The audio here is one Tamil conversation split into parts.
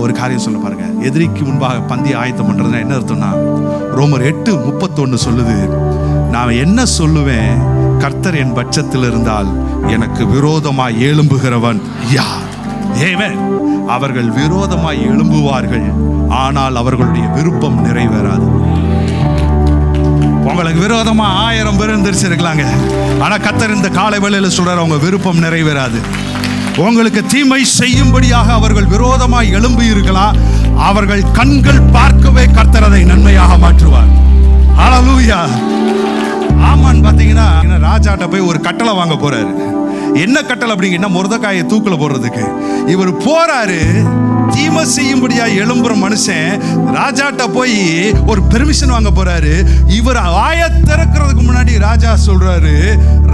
ஒரு காரியம் சொல்ல பாருங்க, எதிரிக்கு முன்பாக பந்தி ஆயத்தம் பண்றதுன்னா என்ன அர்த்தம்னா, ரோமர் 8:31 சொல்லுது, நான் என்ன சொல்லுவேன், கர்த்தர் என் பட்சத்தில் இருந்தால் எனக்கு விரோதமாய் எழும்புகிறவன் யார்? ஆமென். அவர்கள் விரோதமாய் எழும்புவார்கள், ஆனால் அவர்களுடைய விருப்பம் நிறைவேறாது. உங்களுக்கு விரோதமா 1000 பேர் எந்திரிச்சிருக்கலாங்க, ஆனா கர்த்தர் இந்த காலை வேளையில சொல்றாரு, அவங்க விருப்பம் நிறைவேறாது. உங்களுக்கு தீமை செய்யும்படியாக அவர்கள் விரோதமாய் எழும்பி இருக்கலாம், அவர்கள் கண்கள் பார்க்கவே கர்த்தர் அதை நன்மையாக மாற்றுவார். ஹல்லேலூயா. ஆமான் பாத்தீங்கன்னா ராஜாட்ட போய் ஒரு கட்டளை வாங்க போறாரு. என்ன கட்டளை அப்படிங்கன்னா, மொர்தெகாயை தூக்குல போடுறதுக்கு. இவர் போறாரு, தீமை செய்யும்படியா எழும்புற மனுஷன் ராஜாட்ட போய் ஒரு பெர்மிஷன் வாங்க போறாரு. இவர் ஆய திறக்கிறதுக்கு முன்னாடி ராஜா சொல்றாரு,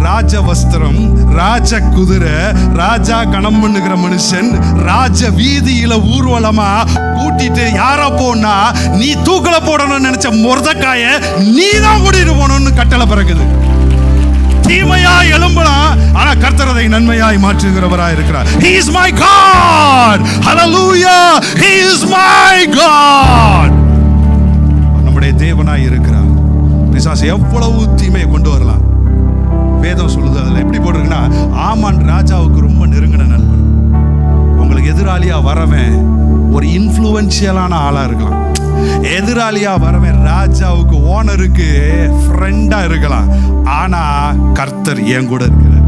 ராஜ வஸ்திரம், ராஜ குதிரை, ராஜா கணம் பண்ணுகிற மனுஷன் ராஜ வீதியில ஊர்வலமா கூட்டிட்டு யாரா போனா, நீ தூக்கல போடணும்னு நினைச்ச மொர்தெகாயை நீ தான் கூட்டிட்டு போகணும்னு கட்டளை பிறகுது. தீமையா எழும்பலாம், ஆனா கர்த்தர் அதை நன்மையாய் மாற்றுகிறவராய் இருக்கிறார். He is my God. Hallelujah. He is my God. நம்முடைய தேவனாய் இருக்கிறார். பிசாசு எவ்வளவு தீமையை கொண்டு வரலாம். வேதம் சொல்லுது, அதுல எப்படி போட்டிருக்குன்னா, ஆமான் ராஜாவுக்கு ரொம்ப நெருங்கின நண்பன். உங்களுக்கு எதிராளியா வரவன் ஒரு இன்ஃப்ளூயன்ஷியலான ஆளா இருக்கலாம். எதிராளியா வரவன் ராஜாவுக்கு, ஓனருக்கு ஃப்ரெண்டா இருக்கலாம். ஆனா கர்த்தர் என் கூட இருக்கிறார்.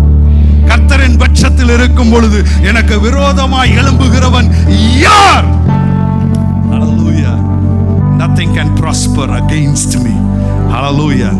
கர்த்தரின் பட்சத்தில் இருக்கும் பொழுது எனக்கு விரோதமாய் எழும்புகிறவன் யார்? Hallelujah. Nothing can prosper against me. Hallelujah.